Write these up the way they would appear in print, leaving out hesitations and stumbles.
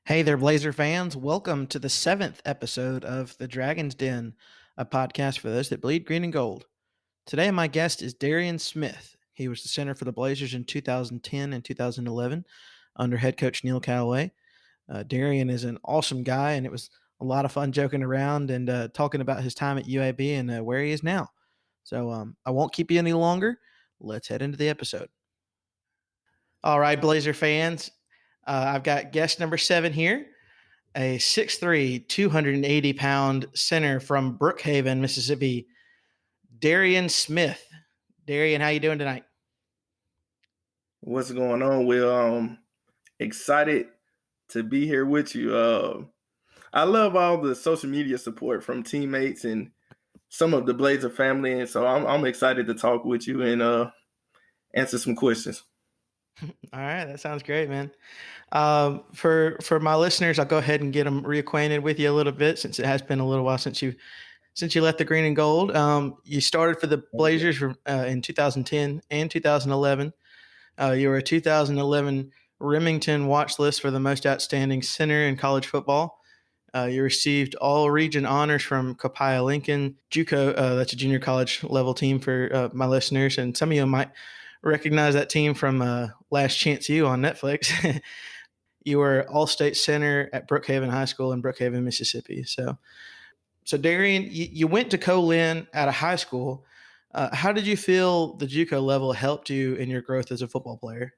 Hey there, Blazer fans. Welcome to the seventh episode of The Dragon's Den, a podcast for those that bleed green and gold. Today, my guest is Darion Smith. He was the center for the Blazers in 2010 and 2011 under head coach Neil Callaway. Darion is an awesome guy, and it was a lot of fun joking around and talking about his time at UAB and where he is now. So I won't keep you any longer. Let's head into the episode. All right, Blazer fans. I've got guest number 7 here, a 6'3", 280-pound center from Brookhaven, Mississippi, Darion Smith. Darion, how you doing tonight? What's going on, Will? Excited to be here with you. I love all the social media support from teammates and some of the Blazer family, and so I'm excited to talk with you and answer some questions. All right, that sounds great, man. For my listeners, I'll go ahead and get them reacquainted with you a little bit since it has been a little while since you left the green and gold. You started for the Blazers in 2010 and 2011. You were a 2011 Remington watch list for the most outstanding center in college football. You received all region honors from Copiah Lincoln JUCO. That's a junior college level team for my listeners, and some of you might recognize that team from Last Chance U on Netflix. You were all-state center at Brookhaven High School in Brookhaven, Mississippi. So Darion, you went to Co-Lin out of high school. How did you feel the JUCO level helped you in your growth as a football player?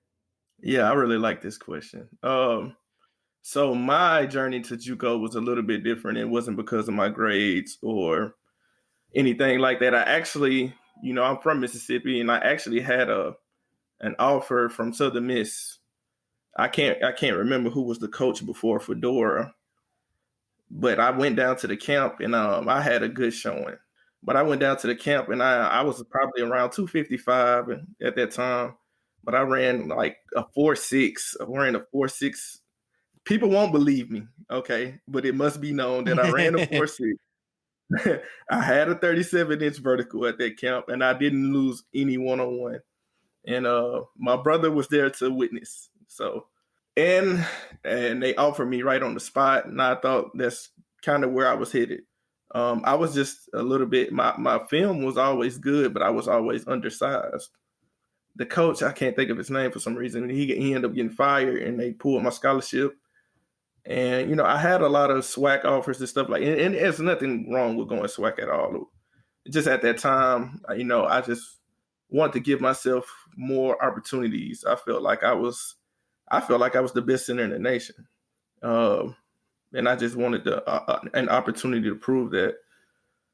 Yeah, I really like this question. So my journey to JUCO was a little bit different. It wasn't because of my grades or anything like that. I actually, I'm from Mississippi, and I actually had an offer from Southern Miss. I can't remember who was the coach before Fedora, but I went down to the camp and I had a good showing. But I went down to the camp and I was probably around 255 at that time, but I ran like a 4.6. I ran a 4.6. People won't believe me, okay, but it must be known that I ran a 4.6. I had a 37-inch vertical at that camp, and I didn't lose any one-on-one. And my brother was there to witness. So, and they offered me right on the spot, and I thought that's kind of where I was headed. I was just a little bit. My film was always good, but I was always undersized. The coach, I can't think of his name for some reason. He ended up getting fired, and they pulled my scholarship. And I had a lot of SWAC offers and stuff and there's nothing wrong with going SWAC at all. Just at that time, I just wanted to give myself more opportunities. I felt like I was the best center in the nation, and I just wanted an opportunity to prove that.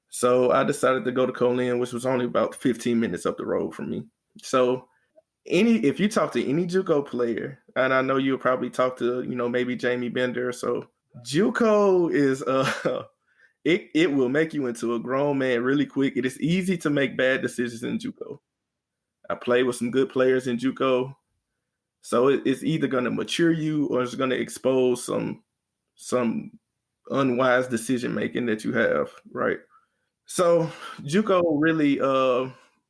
So I decided to go to Co-Lin, which was only about 15 minutes up the road from me. So if you talk to any JUCO player, and I know you'll probably talk to, maybe Jamie Bender. So JUCO is, it will make you into a grown man really quick. It is easy to make bad decisions in JUCO. I played with some good players in JUCO. So it's either going to mature you or it's going to expose some unwise decision making that you have, right? So JUCO really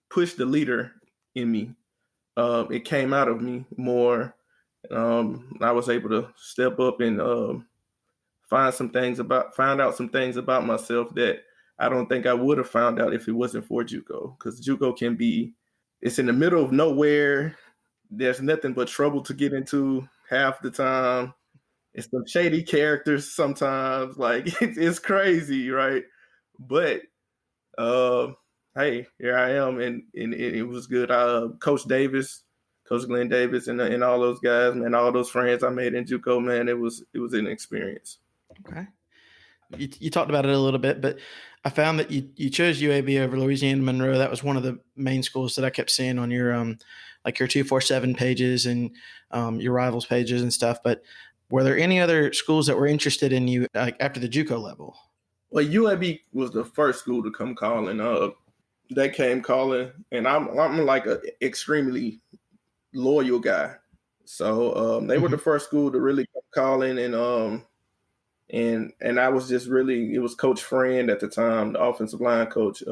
pushed the leader in me. It came out of me more. I was able to step up and find out some things about myself that I don't think I would have found out if it wasn't for JUCO. Because JUCO it's in the middle of nowhere. There's nothing but trouble to get into half the time. It's some shady characters sometimes. Like it's crazy, right? But hey, here I am, and it was good. Coach Glenn Davis, and all those guys, man, all those friends I made in JUCO, man, it was an experience. Okay. You talked about it a little bit, but I found that you chose UAB over Louisiana Monroe. That was one of the main schools that I kept seeing on your like your 247 pages and your rivals pages and stuff. But were there any other schools that were interested in you like after the JUCO level? Well, UAB was the first school to come calling. They came calling, and I'm like an extremely loyal guy. So they were the first school to really come calling, and I was just really, it was Coach Friend at the time, the offensive line coach.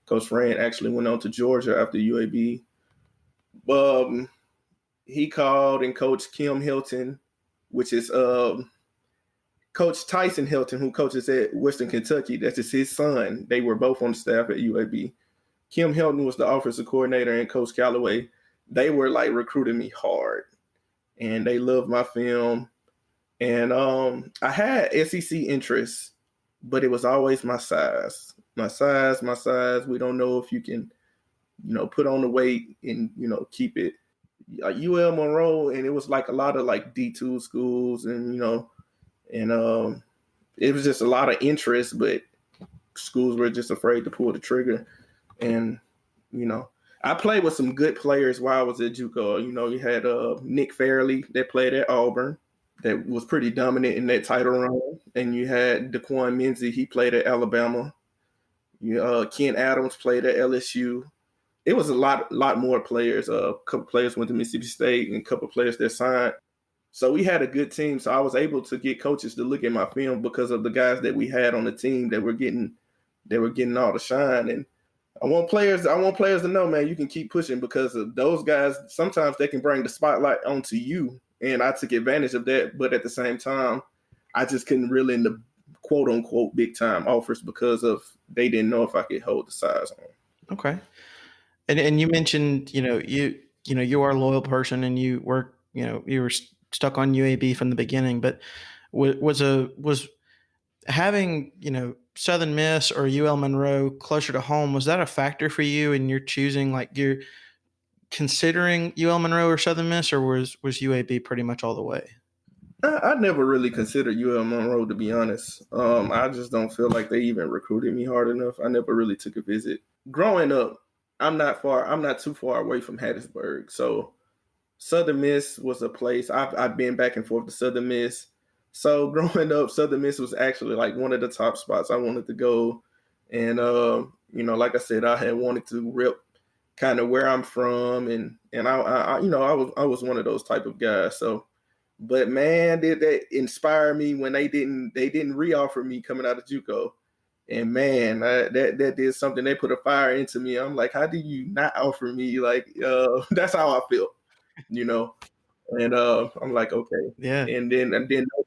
Coach Friend actually went on to Georgia after UAB. He called, and Coach Kim Hilton, which is Coach Tyson Hilton, who coaches at Western Kentucky, that's just his son. They were both on the staff at UAB. Kim Hilton was the offensive coordinator, and Coach Calloway. They were like recruiting me hard, and they loved my film. And I had SEC interests, but it was always my size. My size, my size. We don't know if you can, put on the weight and, keep it. UL Monroe, and it was like a lot of like D2 schools, and, it was just a lot of interest, but schools were just afraid to pull the trigger. And, I played with some good players while I was at JUCO. You had Nick Fairley that played at Auburn that was pretty dominant in that title run. And you had Daquan Menzie, he played at Alabama. Ken Adams played at LSU. It was a lot more players. A couple players went to Mississippi State and a couple players that signed. So we had a good team. So I was able to get coaches to look at my film because of the guys that we had on the team that were getting all the shine. And I want players to know, man, you can keep pushing because of those guys. Sometimes they can bring the spotlight onto you. And I took advantage of that. But at the same time, I just couldn't reel in the quote unquote big time offers because of they didn't know if I could hold the size on. Okay. And you mentioned, you are a loyal person and you were stuck on UAB from the beginning, but was having, Southern Miss or UL Monroe closer to home, was that a factor for you in your choosing, like you're considering UL Monroe or Southern Miss, or was UAB pretty much all the way? I never really considered UL Monroe, to be honest. I just don't feel like they even recruited me hard enough. I never really took a visit. Growing up, I'm not too far away from Hattiesburg. So Southern Miss was a place. I've been back and forth to Southern Miss. So growing up, Southern Miss was actually like one of the top spots I wanted to go. And, like I said, I had wanted to rep kind of where I'm from. And I was one of those type of guys. So, but man, did that inspire me when they didn't reoffer me coming out of JUCO. And man, that did something. They put a fire into me. I'm like, how do you not offer me? Like, that's how I feel, And I'm like, okay. Yeah. And then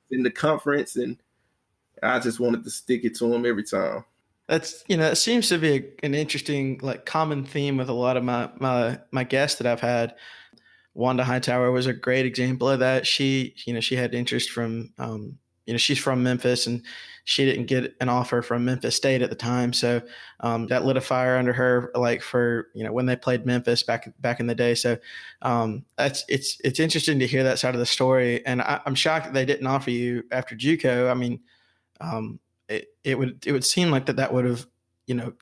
in the conference, and I just wanted to stick it to them every time. That's, it seems to be an interesting, like, common theme with a lot of my guests that I've had. Wanda Hightower was a great example of that. She had interest from, she's from Memphis and she didn't get an offer from Memphis State at the time. So that lit a fire under her, like for, when they played Memphis back in the day. So it's interesting to hear that side of the story. And I'm shocked that they didn't offer you after JUCO. I mean, it would seem like that would have,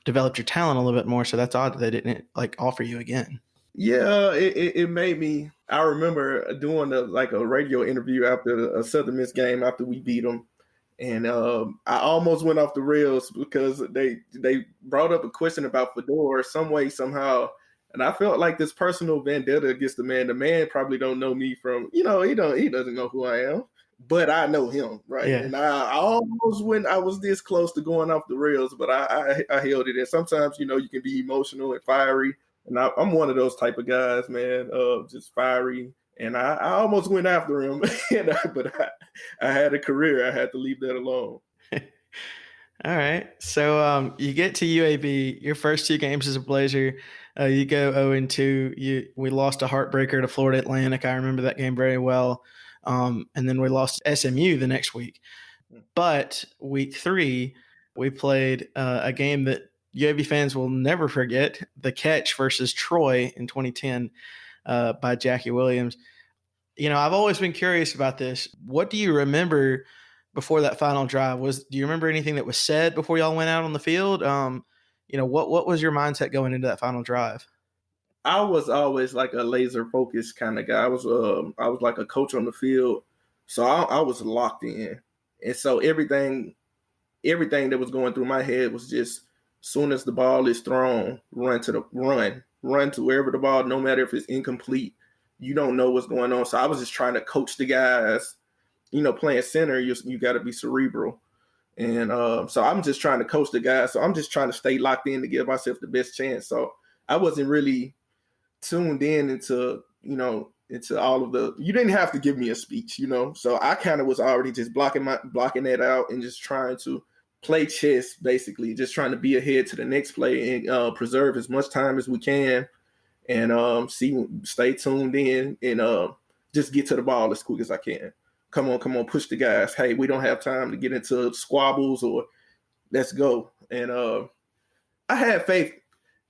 developed your talent a little bit more. So that's odd that they didn't like offer you again. Yeah, it made me. I remember doing a radio interview after a Southern Miss game after we beat them, and I almost went off the rails because they brought up a question about Fedor some way somehow, and I felt like this personal vendetta against the man. The man probably don't know me from he doesn't know who I am, but I know him, right? Yeah. And I almost went. I was this close to going off the rails, but I held it. And sometimes you can be emotional and fiery. And I'm one of those type of guys, man, just fiery. And I almost went after him, but I had a career. I had to leave that alone. All right. So you get to UAB, your first two games as a Blazer. You go 0-2. We lost a heartbreaker to Florida Atlantic. I remember that game very well. And then we lost SMU the next week. But week 3, we played a game that UAB fans will never forget, the catch versus Troy in 2010 by Jackie Williams. I've always been curious about this. What do you remember before that final drive? Do you remember anything that was said before y'all went out on the field? What was your mindset going into that final drive? I was always like a laser focused kind of guy. I was like a coach on the field, so I was locked in, and so everything that was going through my head was just, soon as the ball is thrown, run to wherever the ball, no matter if it's incomplete, you don't know what's going on. So I was just trying to coach the guys, playing center, you got to be cerebral. And so I'm just trying to coach the guys. So I'm just trying to stay locked in to give myself the best chance. So I wasn't really tuned in into, into all of the. You didn't have to give me a speech, you know. So I kind of was already just blocking that out and just trying to play chess, basically, just trying to be ahead to the next play and preserve as much time as we can, and stay tuned in and just get to the ball as quick as I can. Come on, push the guys. Hey, we don't have time to get into squabbles or let's go. And I had faith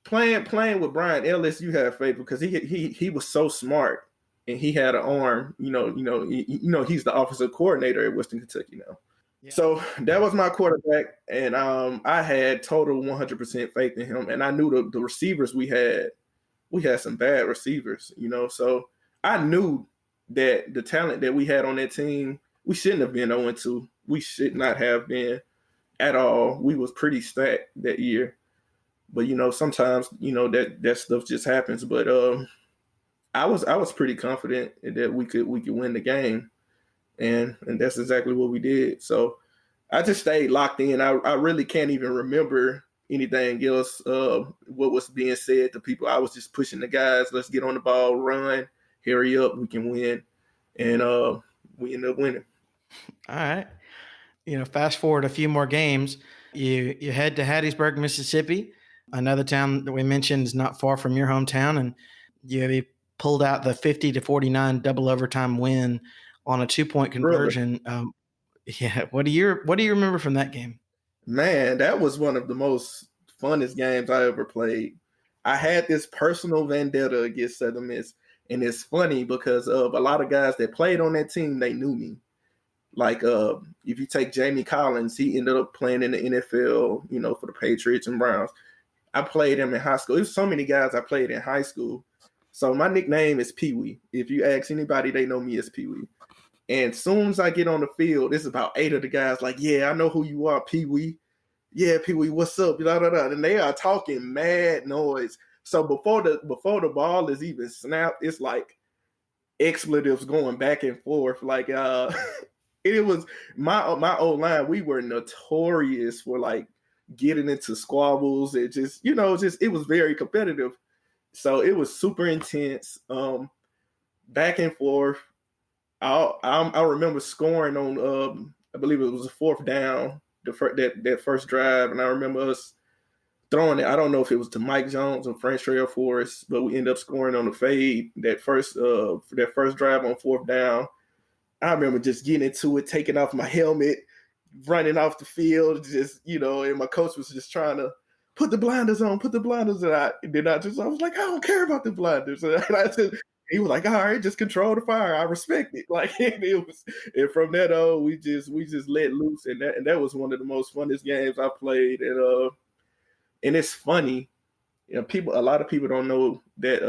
playing with Brian Ellis. You had faith because he was so smart and he had an arm. He's the offensive coordinator at Western Kentucky now. Yeah. So that was my quarterback, and I had total 100% faith in him. And I knew the receivers we had some bad receivers, So I knew that the talent that we had on that team, we shouldn't have been 0-2. We should not have been at all. We was pretty stacked that year. But sometimes that stuff just happens. But I was pretty confident that we could win the game, and that's exactly what we did. So I just stayed locked in. I really can't even remember anything else. What was being said to people? I was just pushing the guys. Let's get on the ball, run, hurry up, we can win, and we ended up winning. All right. Fast forward a few more games, you head to Hattiesburg, Mississippi, another town that we mentioned is not far from your hometown, and you pulled out the 50-49 double overtime win on a 2-point conversion. Yeah, what do you remember from that game? Man, that was one of the most funnest games I ever played. I had this personal vendetta against Southern Miss, and it's funny because of a lot of guys that played on that team, they knew me. Like if you take Jamie Collins, he ended up playing in the NFL, for the Patriots and Browns. I played him in high school. There's so many guys I played in high school. So my nickname is Pee Wee. If you ask anybody, they know me as Pee Wee. And as soon as I get on the field, it's about 8 of the guys like, yeah, I know who you are, Pee Wee. Yeah, Pee Wee, what's up? Blah, blah, blah. And they are talking mad noise. So before the ball is even snapped, it's like expletives going back and forth. Like it was my old line. We were notorious for like getting into squabbles. It just it was very competitive. So it was super intense. Back and forth. I remember scoring on I believe it was a 4th down, that first drive, and I remember us throwing it. I don't know if it was to Mike Jones or French Trail Forest, but we ended up scoring on the fade that first drive on 4th down. I remember just getting into it, taking off my helmet, running off the field, just and my coach was just trying to put the blinders on, and I was like, I don't care about the blinders, and he was like, all right, just control the fire. I respect it. Like and from that on, we just let loose, and that was one of the most funnest games I played. And it's funny, a lot of people don't know that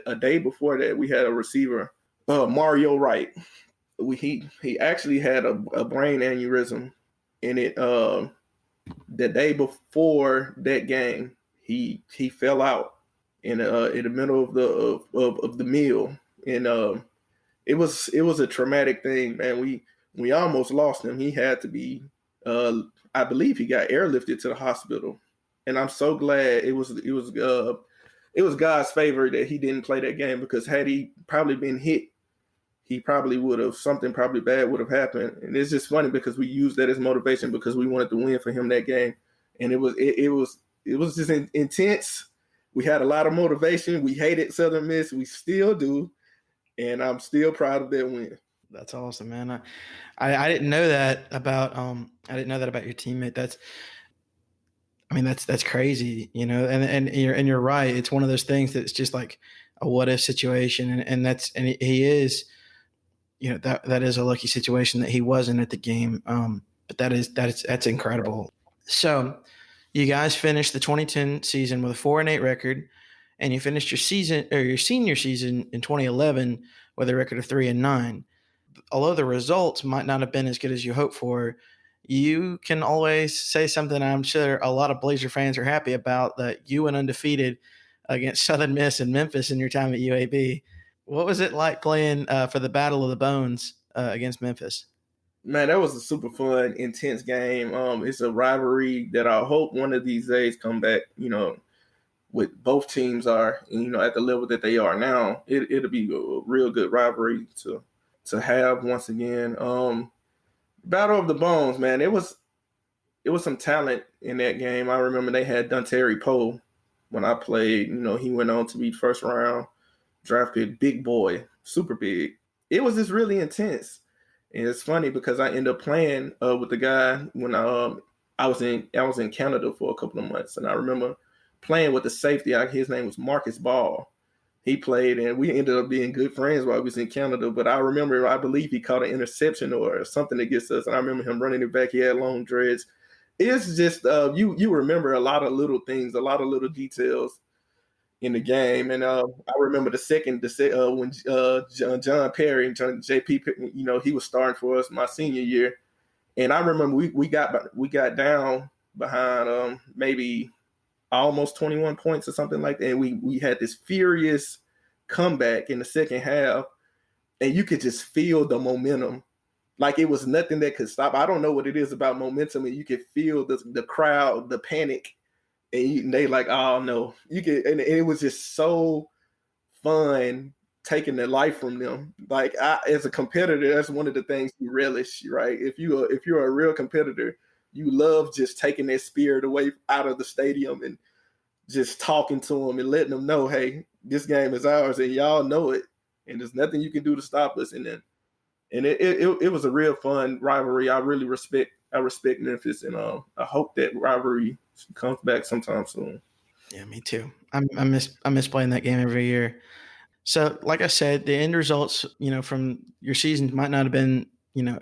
a day before that we had a receiver, Mario Wright. He actually had a brain aneurysm, and it the day before that game he fell out in the middle of the meal, and it was a traumatic thing, man. We almost lost him. He had to be I believe he got airlifted to the hospital, and I'm so glad it was God's favor that he didn't play that game, because had he probably been hit, he probably would have, something probably bad would have happened. And it's just funny because we used that as motivation because we wanted to win for him that game. And it was just intense. We had a lot of motivation. We hated Southern Miss. We still do. And I'm still proud of that win. That's awesome, man. I didn't know that about your teammate. That's crazy, and you're right. It's one of those things that's just like a what if situation, and he is, that is a lucky situation that he wasn't at the game. But that's incredible. So you guys finished the 2010 season with a 4-8 record, and you finished your senior season in 2011 with a record of 3-9. Although the results might not have been as good as you hoped for, you can always say something I'm sure a lot of Blazer fans are happy about, that you went undefeated against Southern Miss and Memphis in your time at UAB. What was it like playing for the Battle of the Bones against Memphis? Man, that was a super fun, intense game. It's a rivalry that I hope one of these days come back, with both teams are, at the level that they are now, it'll be a real good rivalry to have once again. Battle of the Bones, man. It was some talent in that game. I remember they had Dontari Poe when I played. He went on to be first round draft pick, big boy, super big. It was just really intense. And it's funny because I ended up playing with the guy when I was in Canada for a couple of months, and I remember playing with the safety. His name was Marcus Ball. He played, and we ended up being good friends while we was in Canada. But I remember, I believe he caught an interception or something against us, and I remember him running it back. He had long dreads. It's just you remember a lot of little things, a lot of little details in the game. And I remember when John Perry and JP, he was starting for us my senior year, and I remember we got down behind maybe almost 21 points or something like that, and we had this furious comeback in the second half, and you could just feel the momentum. Like it was nothing that could stop. I don't know what it is about momentum, and you could feel the crowd, the panic, and they like, oh no, and it was just so fun taking the life from them. Like as a competitor, that's one of the things you relish, right? If you're a real competitor, you love just taking that spirit away out of the stadium and just talking to them and letting them know, hey, this game is ours, and y'all know it, and there's nothing you can do to stop us. And it was a real fun rivalry. I really respect Memphis, and I hope that rivalry comes back sometime soon. Yeah, me too. I miss playing that game every year. So, like I said, the end results, from your season might not have been,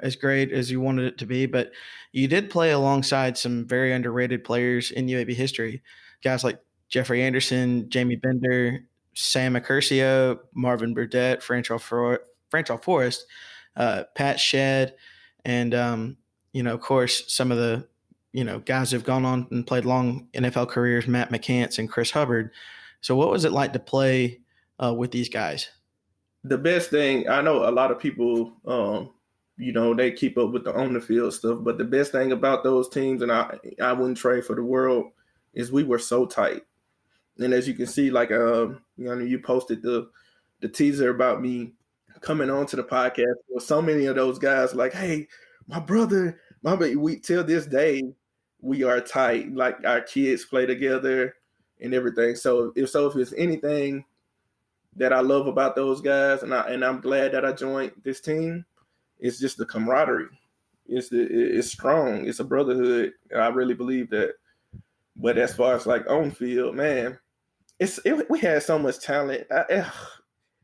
as great as you wanted it to be, but you did play alongside some very underrated players in UAB history. Guys like Jeffrey Anderson, Jamie Bender, Sam Accurcio, Marvin Burdett, Franchell Forrest, Pat Shedd, and, of course, some of the, guys who've gone on and played long NFL careers, Matt McCants and Chris Hubbard. So, what was it like to play with these guys? The best thing, I know a lot of people, they keep up with the on the field stuff, but the best thing about those teams, and I wouldn't trade for the world, is we were so tight. And as you can see, like you posted the teaser about me coming on to the podcast. Well, so many of those guys like, hey, my brother, we till this day we are tight. Like our kids play together and everything. So if it's anything that I love about those guys, and I'm glad that I joined this team, it's just the camaraderie. It's strong. It's a brotherhood. And I really believe that. But as far as like on field, man, we had so much talent.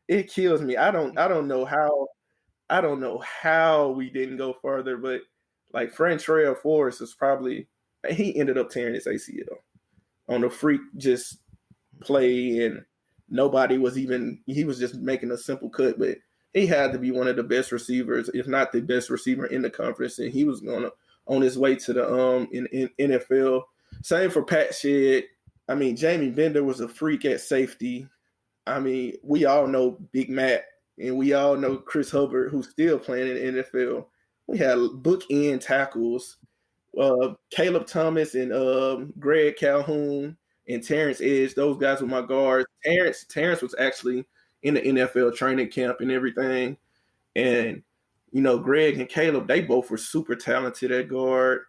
It kills me. I don't know how we didn't go further, but like Frantrell Forrest is probably, he ended up tearing his ACL on a freak just play, and he was just making a simple cut, but he had to be one of the best receivers, if not the best receiver in the conference, and he was on his way to the in NFL. Same for Pat Shedd. I mean, Jamie Bender was a freak at safety. I mean, we all know Big Matt, and we all know Chris Hubbard, who's still playing in the NFL. We had bookend tackles, Caleb Thomas and Greg Calhoun and Terrence Edge. Those guys were my guards. Terrence was actually in the NFL training camp and everything. And, Greg and Caleb, they both were super talented at guard.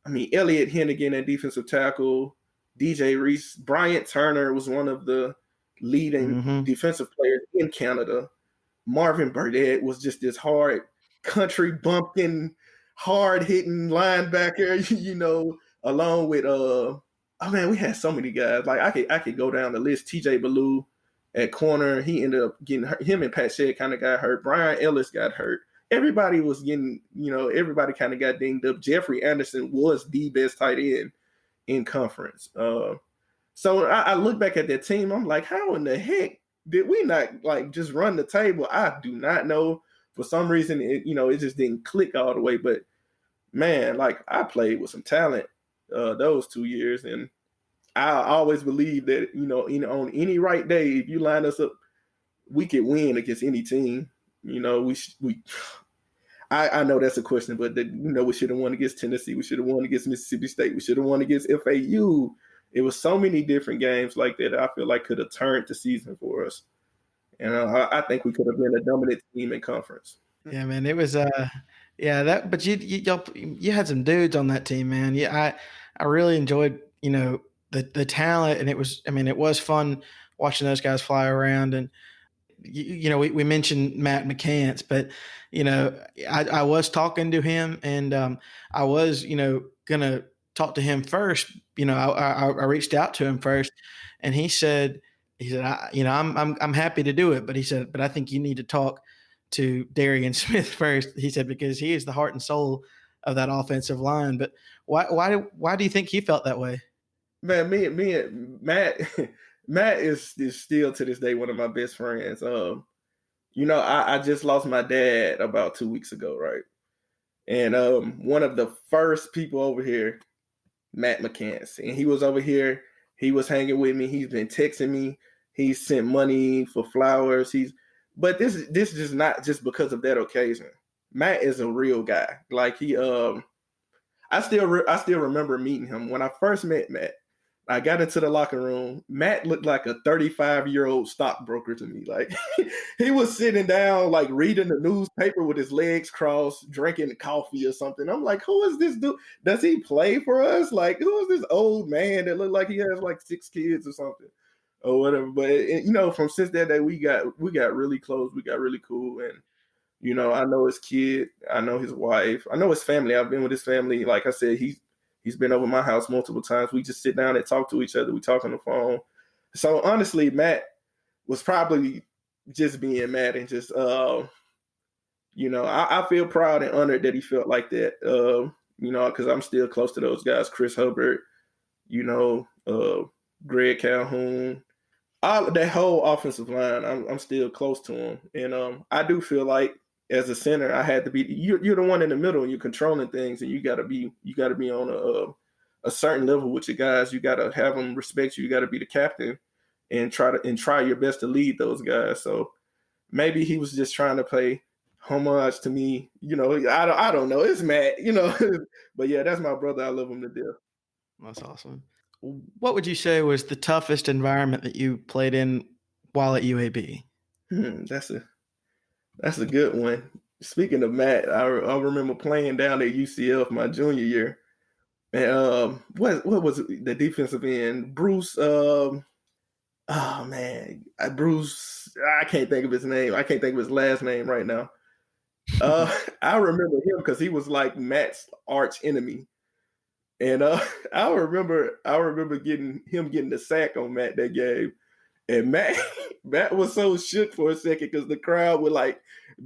I mean, Elliott Hennigan at defensive tackle, DJ Reese, Bryant Turner was one of the leading defensive players in Canada. Marvin Burdett was just this hard country bumpkin, hard hitting linebacker, along with we had so many guys. Like I could go down the list. TJ Ballou at corner, he ended up getting hurt. Him and Pat Shedd kind of got hurt. Brian Ellis got hurt. Everybody was getting, everybody kind of got dinged up. Jeffrey Anderson was the best tight end in conference. So I look back at that team. I'm like, how in the heck did we not like just run the table? I do not know. For some reason, it just didn't click all the way. But man, like I played with some talent those 2 years, and I always believe that on any right day, if you line us up, we could win against any team. I know that's a question, but we should have won against Tennessee. We should have won against Mississippi State. We should have won against FAU. it was so many different games like that I feel like could have turned the season for us. And I think we could have been a dominant team in conference. Yeah, man, it was yeah, that but you had some dudes on that team, man. Yeah, I really enjoyed, the talent, and it was, I mean, it was fun watching those guys fly around. And we mentioned Matt McCants, but I was talking to him, and I was gonna talk to him first. I reached out to him first, and he said I'm happy to do it, but he said, but I think you need to talk to Darion Smith first. He said, because he is the heart and soul of that offensive line. But why do you think he felt that way? Man, me and Matt, Matt is still to this day one of my best friends. I just lost my dad about 2 weeks ago, right? And one of the first people over here, Matt McCants, and he was over here. He was hanging with me. He's been texting me. He sent money for flowers. But this is not just because of that occasion. Matt is a real guy. Like I still remember meeting him when I first met Matt. I got into the locker room. Matt looked like a 35-year-old stockbroker to me. Like he was sitting down, like reading the newspaper with his legs crossed, drinking coffee or something. I'm like, who is this dude? Does he play for us? Like, who is this old man that looked like he has like 6 kids or something? Or whatever. But from since that day, we got really close. We got really cool. And I know his kid. I know his wife. I know his family. I've been with his family. Like I said, he's been over my house multiple times. We just sit down and talk to each other. We talk on the phone. So honestly, Matt was probably just being Matt and just I feel proud and honored that he felt like that. Because I'm still close to those guys, Chris Hubbard, you know, uh Greg Calhoun, all that whole offensive line. I'm still close to him, and I do feel like as a center, I had to be. You're the one in the middle, and you're controlling things, and you got to be on a certain level with your guys. You got to have them respect you. You got to be the captain, and try your best to lead those guys. So maybe he was just trying to pay homage to me. I don't know. It's Matt, but yeah, that's my brother. I love him to death. That's awesome. What would you say was the toughest environment that you played in while at UAB? That's a good one. Speaking of Matt, I remember playing down at UCF my junior year. And what was it, the defensive end? Bruce. Oh man, Bruce. I can't think of his name. I can't think of his last name right now. I remember him because he was like Matt's arch enemy, and I remember getting the sack on Matt that game. And Matt, Matt was so shook for a second because the crowd would like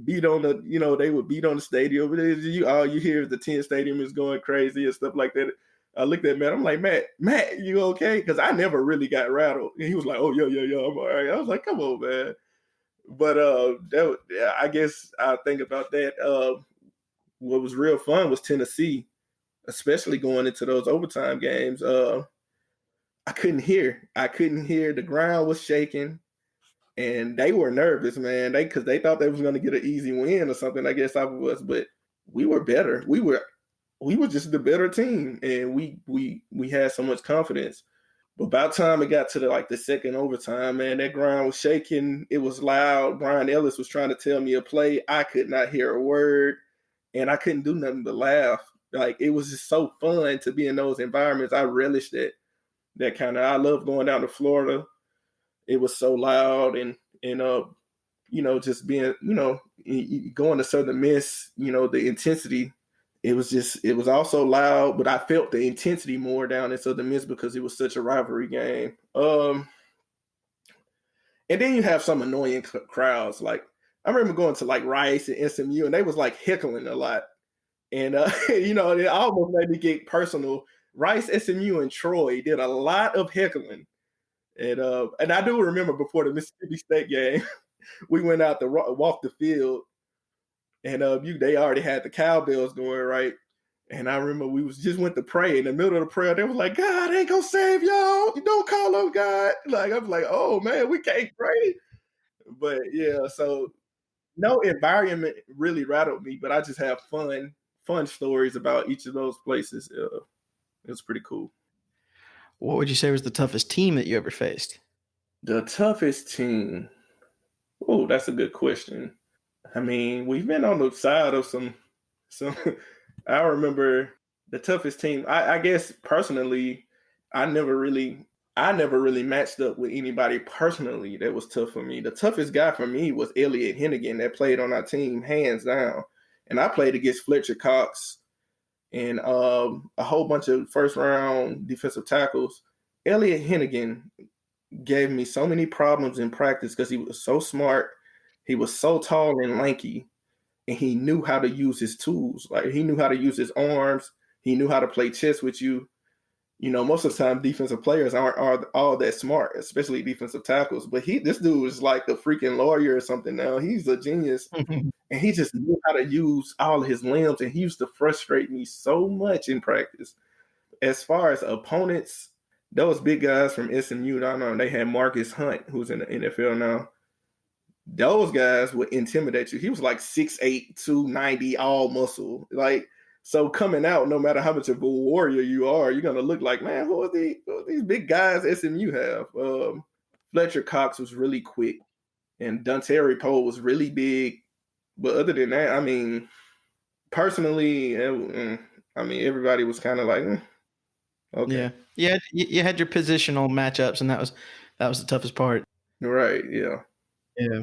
beat on they would beat on the stadium. All you hear is the 10 stadium is going crazy and stuff like that. I looked at Matt. I'm like, Matt, you okay? Because I never really got rattled. And he was like, oh, yeah, I'm all right. I was like, come on, man. But I guess I think about that. What was real fun was Tennessee, especially going into those overtime games. I couldn't hear. I couldn't hear. The ground was shaking, and they were nervous, man. Because they thought they was going to get an easy win or something. I guess I was, but we were better. We were just the better team, and we had so much confidence. But by the time it got to the second overtime, man, that ground was shaking. It was loud. Brian Ellis was trying to tell me a play. I could not hear a word, and I couldn't do nothing but laugh. Like it was just so fun to be in those environments. I relished it. That kind of I love going down to Florida. It was so loud and just being going to Southern Miss, the intensity. It was also loud, but I felt the intensity more down in Southern Miss because it was such a rivalry game. And then you have some annoying crowds. Like I remember going to like Rice and SMU, and they was like heckling a lot, and it almost made me get personal. Rice, SMU, and Troy did a lot of heckling. And I do remember before the Mississippi State game, we went out to walk the field, and they already had the cowbells going right. And I remember we went to pray. In the middle of the prayer, they was like, "God ain't gonna save y'all. You don't call on God." Like I was like, "Oh man, we can't pray." But yeah, so no environment really rattled me, but I just have fun stories about each of those places. It was pretty cool. What would you say was the toughest team that you ever faced? The toughest team. Oh, that's a good question. I mean, we've been on the side of some. I remember the toughest team. I guess personally, I never really, I never really matched up with anybody personally that was tough for me. The toughest guy for me was Elliot Hennigan that played on our team, hands down. And I played against Fletcher Cox and a whole bunch of first round defensive tackles. Elliot Hennigan gave me so many problems in practice because he was so smart. He was so tall and lanky, and he knew how to use his tools. Like he knew how to use his arms. He knew how to play chess with you. You know, most of the time defensive players aren't all that smart, especially defensive tackles. But this dude is like a freaking lawyer or something now. He's a genius. And he just knew how to use all of his limbs. And he used to frustrate me so much in practice. As far as opponents, those big guys from SMU, I don't know, they had Marcus Hunt, who's in the NFL now. Those guys would intimidate you. He was like 6'8", 290, all muscle. Like, so coming out, no matter how much of a warrior you are, you're gonna look like, man, who are these big guys SMU have? Fletcher Cox was really quick, and Dontari Poe was really big. But other than that, I mean, personally, I mean, everybody was kind of like, okay, Yeah, you had your positional matchups, and that was the toughest part. right, yeah. Yeah.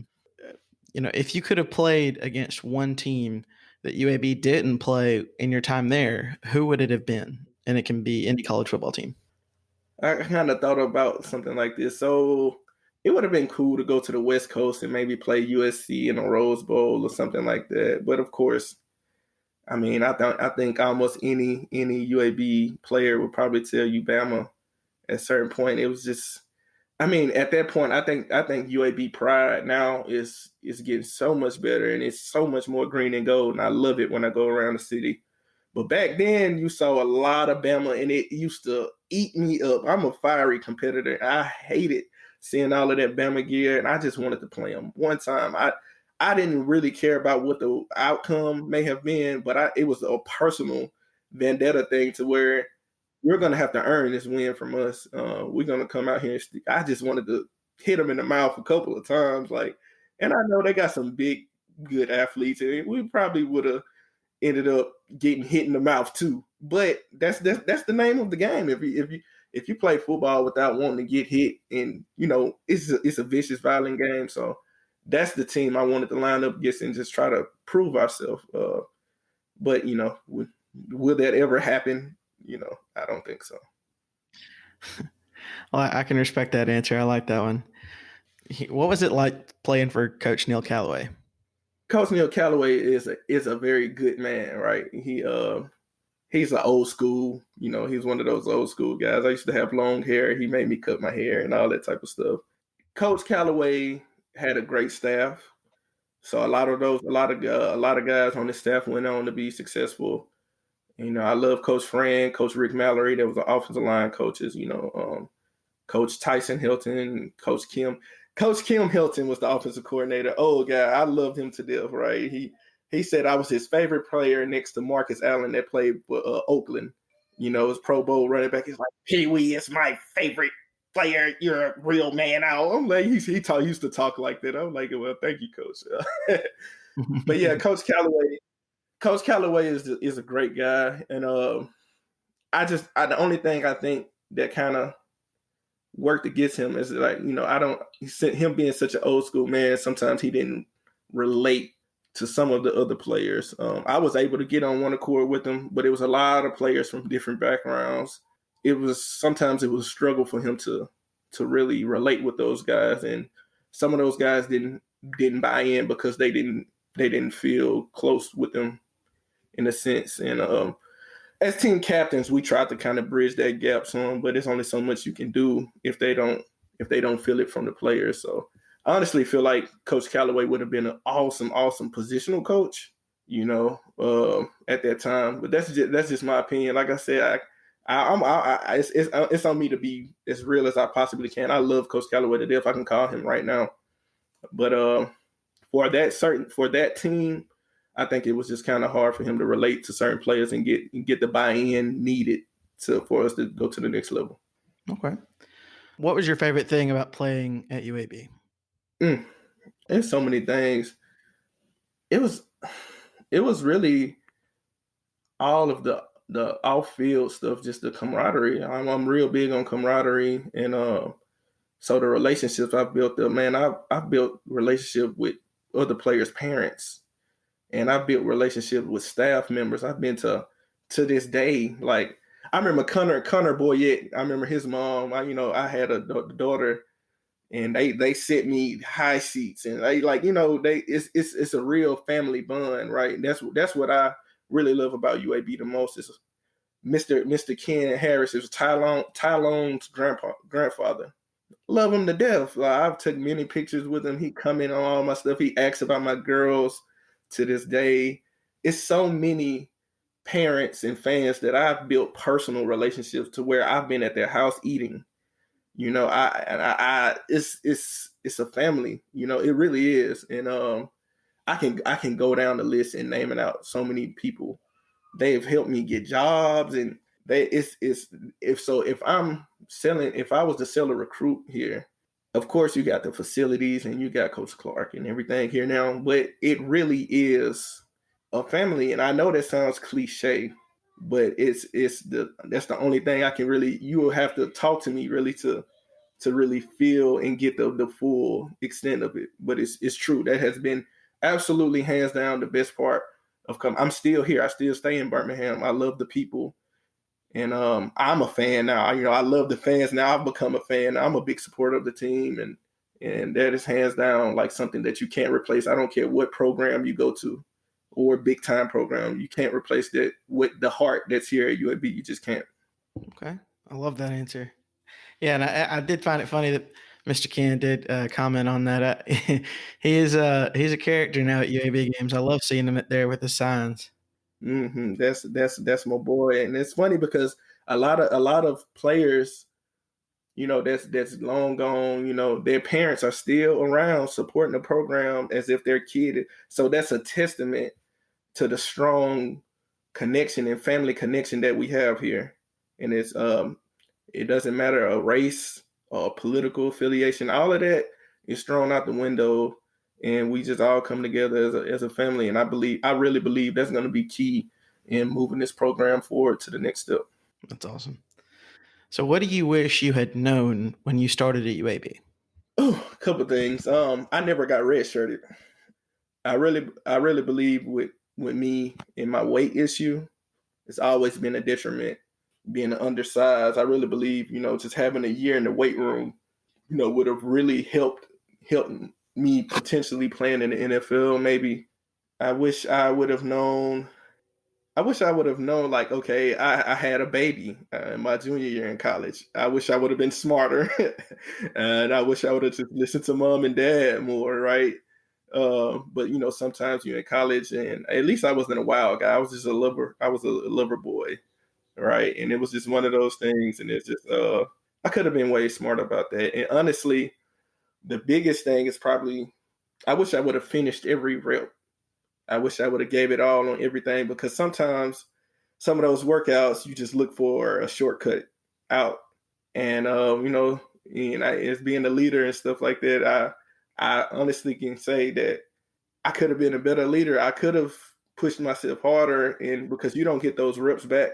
If you could have played against one team that UAB didn't play in your time there, who would it have been? And it can be any college football team. I kind of thought about something like this. So it would have been cool to go to the West Coast and maybe play USC in a Rose Bowl or something like that. But of course, I mean, I think almost any UAB player would probably tell you Bama at a certain point. It was just, I mean, at that point, I think UAB pride now is getting so much better and it's so much more green and gold, and I love it when I go around the city. But back then, you saw a lot of Bama, and it used to eat me up. I'm a fiery competitor. I hated seeing all of that Bama gear, and I just wanted to play them one time. I didn't really care about what the outcome may have been, but it was a personal vendetta thing to where you're going to have to earn this win from us. We're going to come out here. I just wanted to hit them in the mouth a couple of times, and I know they got some big, good athletes, and we probably would have ended up getting hit in the mouth too. But that's the name of the game. If you play football without wanting to get hit, and it's a vicious, violent game. So that's the team I wanted to line up against and just try to prove ourselves. But will that ever happen? I don't think so. Well, I can respect that answer. I like that one. What was it like playing for Coach Neil Callaway? Coach Neil Callaway is a very good man, right? He's an old school, he's one of those old school guys. I used to have long hair. He made me cut my hair and all that type of stuff. Coach Callaway had a great staff. So a lot of guys on his staff went on to be successful. I love Coach Fran, Coach Rick Mallory. That was the offensive line coaches. Coach Tyson Hilton, Coach Kim. Coach Kim Hilton was the offensive coordinator. Oh, God, I loved him to death, right? He said I was his favorite player next to Marcus Allen that played for Oakland. His Pro Bowl running back. He's like, Pee Wee is my favorite player. You're a real man. I'm like, he used to talk like that. I'm like, well, thank you, Coach. But yeah, Coach Callaway is a great guy, and the only thing I think that kind of worked against him is him being such an old school man. Sometimes he didn't relate to some of the other players. I was able to get on one accord with him, but it was a lot of players from different backgrounds. Sometimes it was a struggle for him to really relate with those guys, and some of those guys didn't buy in because they didn't feel close with them in a sense. And as team captains, we tried to kind of bridge that gap some, but it's only so much you can do if they don't feel it from the players. So I honestly feel like Coach Callaway would have been an awesome positional coach, at that time. But that's just my opinion. Like I said, it's on me to be as real as I possibly can. I love Coach Callaway to death. I can call him right now. But for that team, I think it was just kind of hard for him to relate to certain players and get the buy-in needed for us to go to the next level. Okay. What was your favorite thing about playing at UAB? Mm, there's so many things. It was it was really all of the off field stuff, just the camaraderie. I'm real big on camaraderie, and so the relationships I've built up, man, I've built relationship with other players' parents, and I've built relationships with staff members. I've been to this day, like I remember Connor Boyette. I remember his mom. I had a daughter, and they sent me high seats, and they like they it's a real family bond, right? And that's what I really love about UAB the most is Mr. Ken Harris. Is Tylone's grandfather. Love him to death. Like, I've took many pictures with him. He come in on all my stuff. He asks about my girls to this day. It's so many parents and fans that I've built personal relationships to where I've been at their house eating. It's a family. It really is. And I can go down the list and naming out so many people. They have helped me get jobs, and it's if I was to sell a recruit here, of course you got the facilities and you got Coach Clark and everything here now, but it really is a family. And I know that sounds cliche, but that's the only thing I can really. You will have to talk to me really to really feel and get the full extent of it. But it's true. That has been absolutely hands down the best part of come. I'm still here. I still stay in Birmingham. I love the people. And I'm a fan now. I love the fans now. I've become a fan. I'm a big supporter of the team, and that is hands down like something that you can't replace. I don't care what program you go to or big time program. You can't replace that with the heart that's here at UAB. You just can't. Okay. I love that answer. Yeah, and I did find it funny that Mr. Ken did comment on that. He's a character now at UAB games. I love seeing him there with the signs. That's my boy, and it's funny because a lot of players, that's long gone. Their parents are still around supporting the program as if they're kid. So that's a testament to the strong connection and family connection that we have here. And it doesn't matter a race or political affiliation. All of that is thrown out the window, and we just all come together as a family. And I really believe that's going to be key in moving this program forward to the next step. That's awesome. So, what do you wish you had known when you started at UAB? Oh, a couple things. I never got redshirted. I really believe with me and my weight issue, it's always been a detriment being undersized. I really believe, just having a year in the weight room, would have really helped me potentially playing in the NFL. Maybe I wish I would have known. I wish I would have known, like, okay, I had a baby in my junior year in college. I wish I would have been smarter, and I wish I would have just listened to mom and dad more, right? But sometimes you're in college, and at least I wasn't a wild guy. I was just a lover. I was a lover boy, right? And it was just one of those things, and it's just I could have been way smarter about that. And honestly, the biggest thing is probably I wish I would have finished every rep. I wish I would have gave it all on everything, because sometimes some of those workouts you just look for a shortcut out. And as being a leader and stuff like that, I honestly can say that I could have been a better leader. I could have pushed myself harder, and because you don't get those reps back,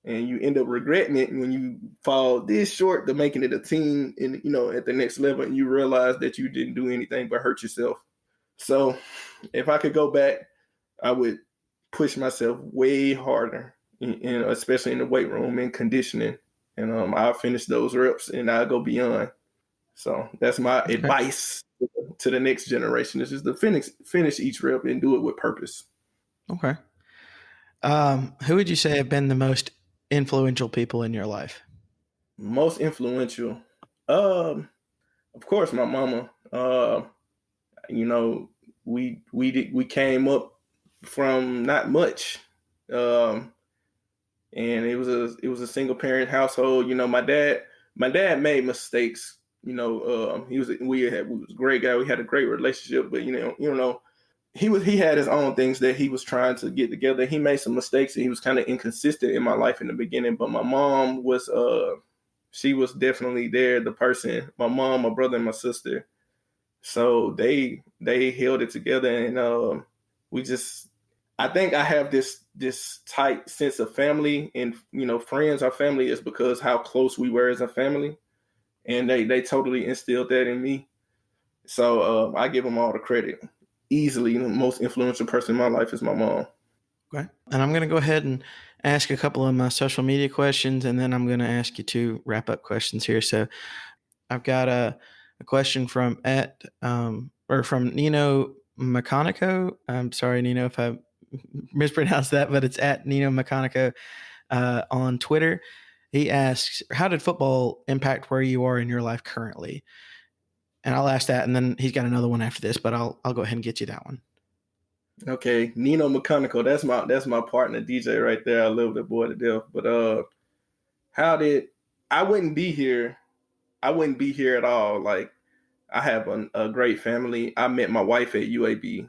and you end up regretting it when you fall this short to making it a team and at the next level, and you realize that you didn't do anything but hurt yourself. So if I could go back, I would push myself way harder, especially in the weight room and conditioning. And I'll finish those reps and I'll go beyond. So that's my Okay. advice to the next generation: is just to finish each rep and do it with purpose. Okay. Who would you say have been the most influential people in your life? Most influential, um, of course, my mama. You know, we came up from not much. Um, and it was a single parent household. My dad made mistakes. He was a great guy. We had a great relationship, but he had his own things that he was trying to get together. He made some mistakes, and he was kind of inconsistent in my life in the beginning. But my mom was She was definitely there, the person, my mom, my brother, and my sister. So they held it together, and we just. I think I have this tight sense of family, and friends. Our family is because how close we were as a family, and they totally instilled that in me. So I give them all the credit. Easily, the most influential person in my life is my mom. Okay. And I'm going to go ahead and ask a couple of my social media questions, and then I'm going to ask you two wrap up questions here. So I've got a question from from Nino Mecanico. I'm sorry, Nino, if I mispronounced that, but it's at Nino Mecanico on Twitter. He asks, "How did football impact where you are in your life currently?" And I'll ask that, and then he's got another one after this, but I'll go ahead and get you that one. Okay, Nino Mecanico, that's my partner DJ right there. I love that boy to death. But how did I wouldn't be here? I wouldn't be here at all. Like I have a great family. I met my wife at UAB.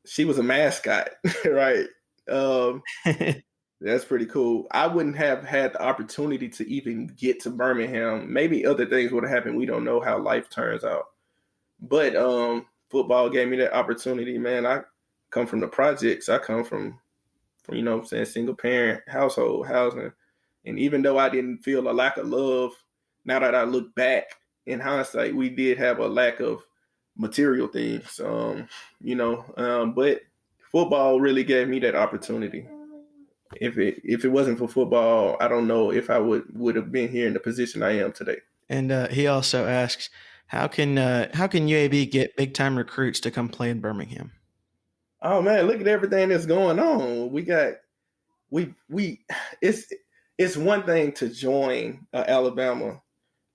She was a mascot, right? Um, that's pretty cool. I wouldn't have had the opportunity to even get to Birmingham. Maybe other things would have happened. We don't know how life turns out. But football gave me that opportunity, man. I come from the projects. I come from what I'm saying, single parent household housing. And even though I didn't feel a lack of love, now that I look back in hindsight, we did have a lack of material things. But football really gave me that opportunity. If it wasn't for football, I don't know if I would have been here in the position I am today. And he also asks, how can UAB get big time recruits to come play in Birmingham? Oh man, look at everything that's going on. We it's one thing to join Alabama.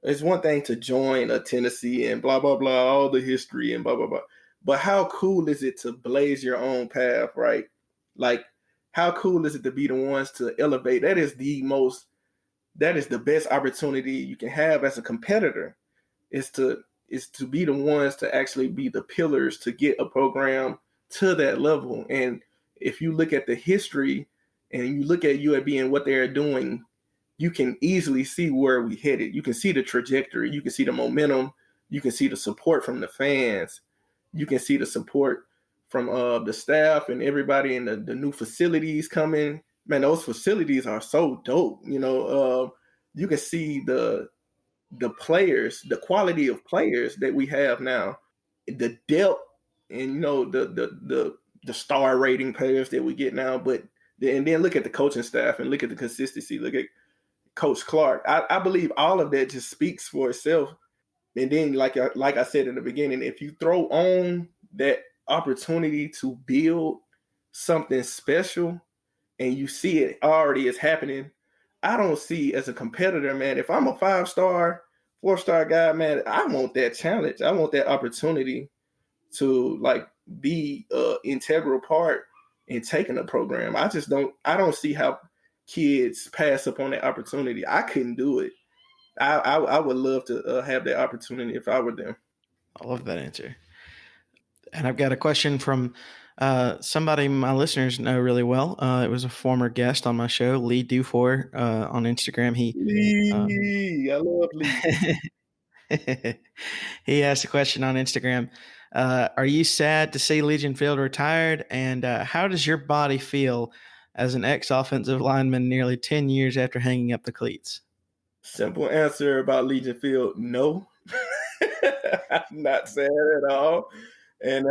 It's one thing to join a Tennessee and blah blah blah, all the history and blah blah blah. But how cool is it to blaze your own path, right? Like, how cool is it to be the ones to elevate? That is the best opportunity you can have as a competitor is to be the ones to actually be the pillars to get a program to that level. And if you look at the history and you look at UAB and what they're doing, you can easily see where we headed. You can see the trajectory. You can see the momentum. You can see the support from the fans. You can see the support from the staff and everybody in the new facilities coming. Man, those facilities are so dope. You can see the players, the quality of players that we have now, the depth, and the star rating players that we get now. But and then look at the coaching staff and look at the consistency. Look at Coach Clark. I believe all of that just speaks for itself. And then, like I said in the beginning, if you throw on that opportunity to build something special, and you see it already is happening, I don't see as a competitor, man. If I'm a 5-star, 4-star guy, man, I want that challenge. I want that opportunity to like be a integral part in taking a program. I don't see how kids pass up on that opportunity. I couldn't do it. I would love to have that opportunity if I were them. I love that answer. And I've got a question from somebody my listeners know really well. It was a former guest on my show, Lee Dufour, on Instagram. Lee, I love Lee. He asked a question on Instagram. Are you sad to see Legion Field retired? And how does your body feel as an ex offensive lineman nearly 10 years after hanging up the cleats? Simple answer about Legion Field: no. I'm not sad at all. And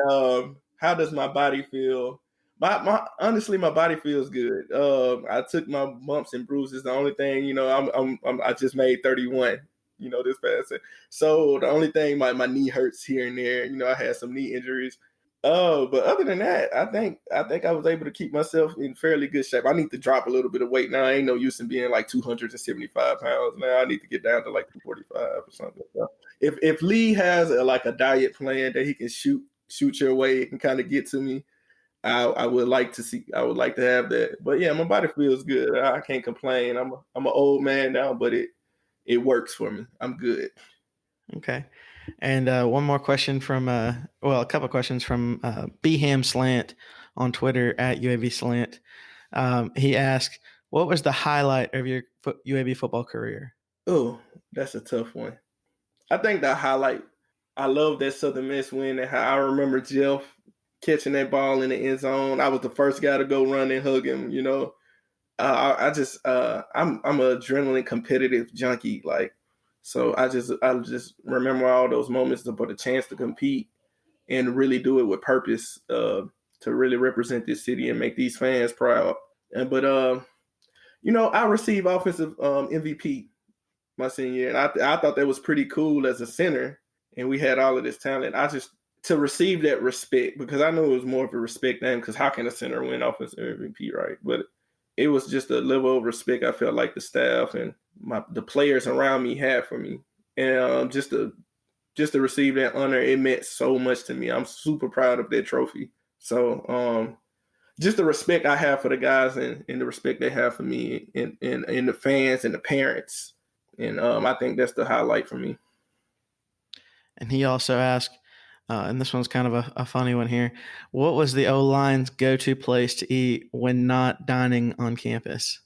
how does my body feel? My honestly, my body feels good. I took my bumps and bruises. The only thing, I just made 31. This past. So the only thing, my knee hurts here and there. I had some knee injuries. Oh, but other than that, I think I was able to keep myself in fairly good shape. I need to drop a little bit of weight now. I ain't no use in being like 275 pounds now. I need to get down to like 245 or something. So if Lee has a diet plan that he can shoot your way and kind of get to me, I would like to see. I would like to have that. But yeah, my body feels good. I can't complain. I'm an old man now, but it works for me. I'm good. Okay. And one more question from, a couple of questions from Beham Slant on Twitter at UAB Slant. He asked, what was the highlight of your UAB football career? Oh, that's a tough one. I think the highlight, I love that Southern Miss win and how I remember Jeff catching that ball in the end zone. I was the first guy to go run and hug him, you know. I just I'm an adrenaline competitive junkie, like so I just remember all those moments for the chance to compete and really do it with purpose, to really represent this city and make these fans proud. And but I received offensive MVP my senior year, and I thought that was pretty cool as a center, and we had all of this talent. I just to receive that respect because I knew it was more of a respect thing. Because how can a center win offensive MVP, right? But it was just a level of respect I felt like the staff and the players around me had for me, and just to receive that honor, it meant so much to me. I'm super proud of that trophy. So just the respect I have for the guys and the respect they have for me and the fans and the parents. And I think that's the highlight for me. And he also asked, and this one's kind of a funny one here. What was the O line's go to place to eat when not dining on campus?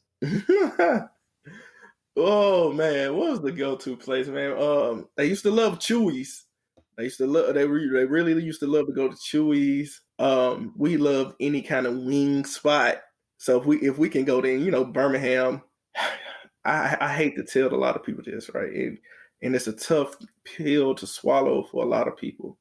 Oh man, what was the go-to place, man? They used to love Chewy's. They really used to love to go to Chewy's. We love any kind of wing spot. So if we can go there, Birmingham. I hate to tell a lot of people this, right? And it's a tough pill to swallow for a lot of people.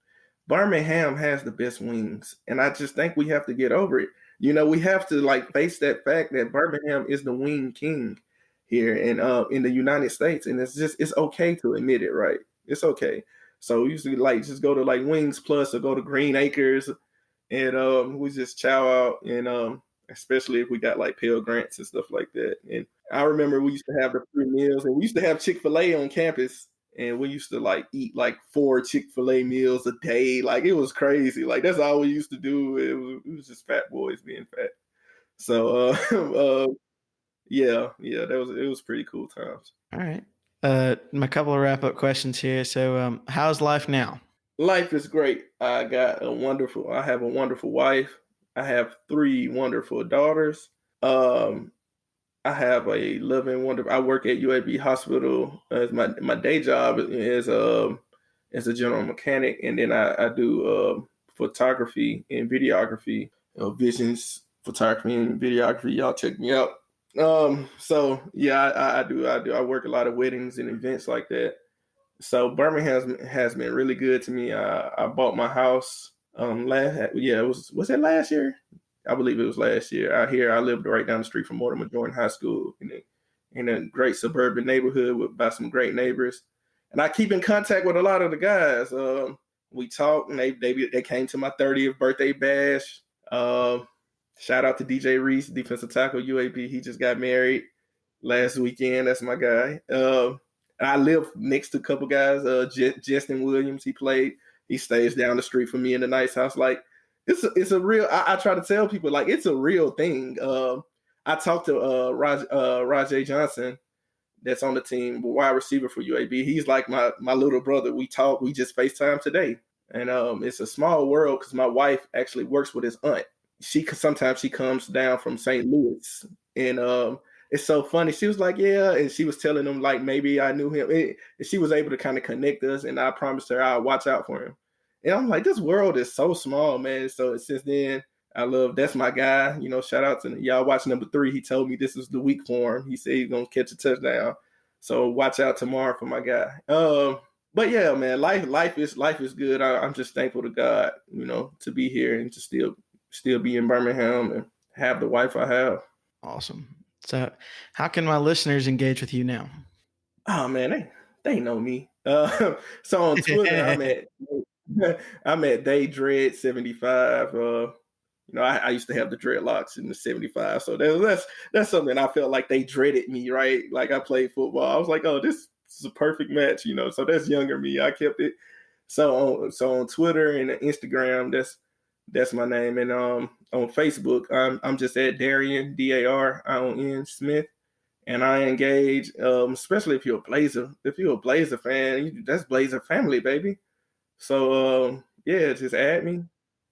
Birmingham has the best wings, and I just think we have to get over it. We have to like face that fact that Birmingham is the wing king here in the United States, and it's okay to admit it, right? It's okay. So usually like just go to like Wings Plus or go to Green Acres, and we just chow out, and especially if we got like Pell Grants and stuff like that. And I remember we used to have the free meals, and we used to have Chick-fil-A on campus, and we used to like eat like 4 Chick-fil-A meals a day. Like it was crazy. Like that's all we used to do. It was just fat boys being fat. So yeah, it was pretty cool times. All right. My couple of wrap up questions here. So, how's life now? Life is great. I have a wonderful wife. I have 3 wonderful daughters. Um, I have a loving wonder. I work at UAB hospital as my day job is as a general mechanic, and then I do photography and videography, visions photography and videography. Y'all check me out. So yeah, I work a lot of weddings and events like that. So Birmingham has been really good to me. I bought my house was it last year? I believe it was last year. Out here, I lived right down the street from Mortimer Jordan High School in a great suburban neighborhood by some great neighbors, and I keep in contact with a lot of the guys. We talk, and they came to my 30th birthday bash. Shout out to DJ Reese, defensive tackle UAB. He just got married last weekend. That's my guy. I live next to a couple guys. Justin Williams, he stays down the street from me in the nice house. Like it's a real. I try to tell people like it's a real thing. I talked to Rajay Johnson, that's on the team, wide receiver for UAB. He's like my little brother. We talk. We just FaceTime today, and it's a small world because my wife actually works with his aunt. Sometimes she comes down from St. Louis, and it's so funny. She was like, yeah, and she was telling him like maybe I knew him. And she was able to kind of connect us, and I promised her I'll watch out for him. And I'm like, this world is so small, man. So since then, that's my guy. Shout out to y'all watch number 3. He told me this is the week for him. He said he's gonna catch a touchdown. So watch out tomorrow for my guy. But yeah, man, life is good. I'm just thankful to God, to be here and to still be in Birmingham and have the wife I have. Awesome. So, how can my listeners engage with you now? Oh man, they know me. So on Twitter, I'm at DayDread75. I used to have the dreadlocks in the 75, so that's something I felt like they dreaded me, right? Like I played football, I was like, oh, this is a perfect match, So that's younger me. I kept it. So on Twitter and Instagram, that's my name, and on Facebook, I'm just at Darion Darion Smith, and I engage, especially if you're a Blazer fan, that's Blazer family, baby. So yeah, just add me,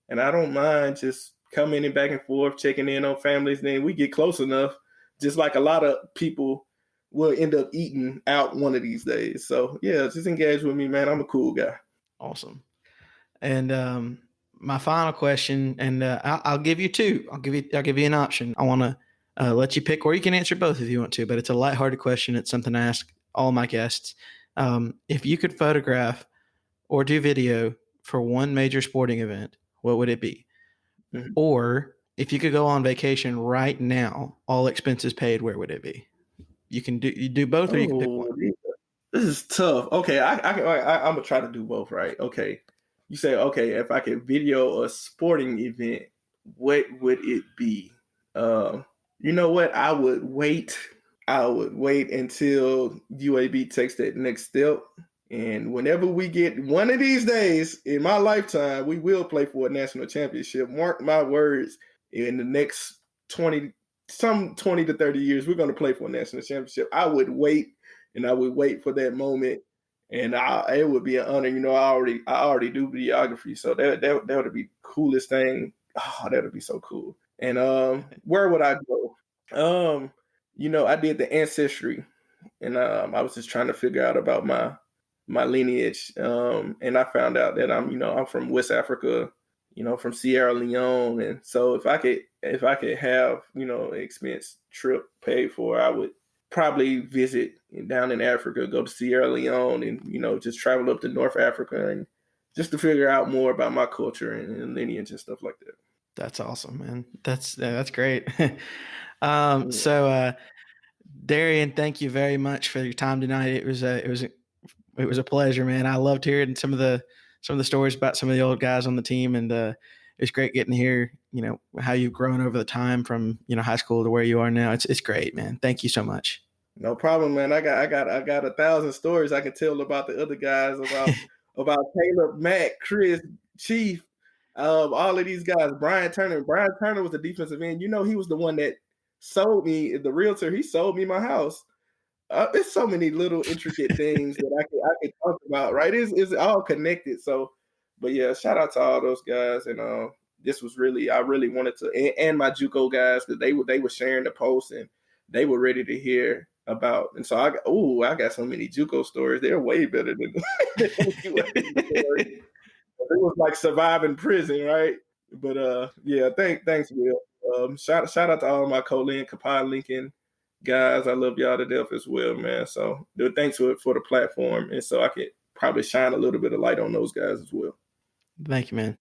and I don't mind just coming in back and forth, checking in on families. Then we get close enough, just like a lot of people will end up eating out one of these days. So yeah, just engage with me, man. I'm a cool guy. Awesome. And my final question, and I'll give you two. I'll give you an option. I want to let you pick, or you can answer both if you want to. But it's a lighthearted question. It's something I ask all my guests. If you could photograph or do video for one major sporting event, what would it be? Mhm. Or if you could go on vacation right now, all expenses paid, where would it be? You do both, or you can pick one. Oh, this is tough. Okay, I'm gonna try to do both. Right? Okay, you say okay. If I could video a sporting event, what would it be? You know what? I would wait. I would wait until UAB takes that next step. And whenever we get one of these days in my lifetime, we will play for a national championship. Mark my words, in the next 20 to 30 years, we're going to play for a national championship. I would wait and I would wait for that moment. And it would be an honor. You know, I already do videography. So that would be the coolest thing. Oh, that would be so cool. And where would I go? I did the ancestry, and I was just trying to figure out about my lineage, and I found out that I'm from West Africa, from Sierra Leone, and so if I could have an expense trip paid for, I would probably visit down in Africa, go to Sierra Leone, and just travel up to North Africa and just to figure out more about my culture and lineage and stuff like that. That's awesome, man. That's great. Yeah. So, Darian, thank you very much for your time tonight. It was a pleasure, man. I loved hearing some of the stories about some of the old guys on the team, and it's great getting to hear how you've grown over the time from high school to where you are now. It's great, man. Thank you so much. No problem, man. I got 1,000 stories I can tell about the other guys, about Caleb, Matt, Chris, Chief, all of these guys. Brian Turner. Brian Turner was the defensive end. He was the one that sold me the realtor. He sold me my house. There's so many little intricate things that I could talk about. Right? It's all connected. So, but yeah, shout out to all those guys. And this was really I really wanted to, and my JUCO guys, because they were sharing the posts and they were ready to hear about. And so I got so many JUCO stories. They're way better than the UAB stories. It was like surviving prison, right? But yeah, thanks, Will. Shout out to all my Colin, Kapai, Lincoln guys. I love y'all to death as well, man. So thanks for the platform, and so I could probably shine a little bit of light on those guys as well. Thank you, man.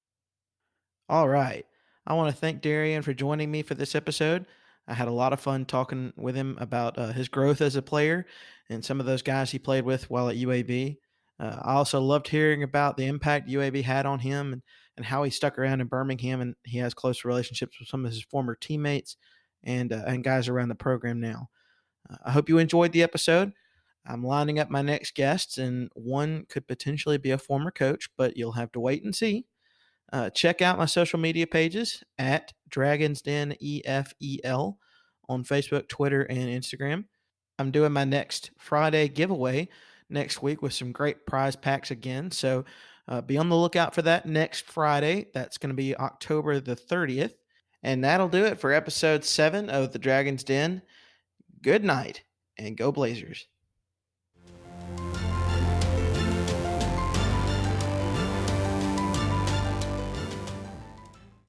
All right. I want to thank Darian for joining me for this episode. I had a lot of fun talking with him about his growth as a player and some of those guys he played with while at UAB. I also loved hearing about the impact UAB had on him and how he stuck around in Birmingham, and he has close relationships with some of his former teammates and guys around the program now. I hope you enjoyed the episode. I'm lining up my next guests, and one could potentially be a former coach, but you'll have to wait and see. Check out my social media pages at Dragons Den EFEL on Facebook, Twitter, and Instagram. I'm doing my next Friday giveaway next week with some great prize packs again. So be on the lookout for that next Friday. That's going to be October the 30th. And that'll do it for episode 7 of the Dragons Den. Good night and go Blazers.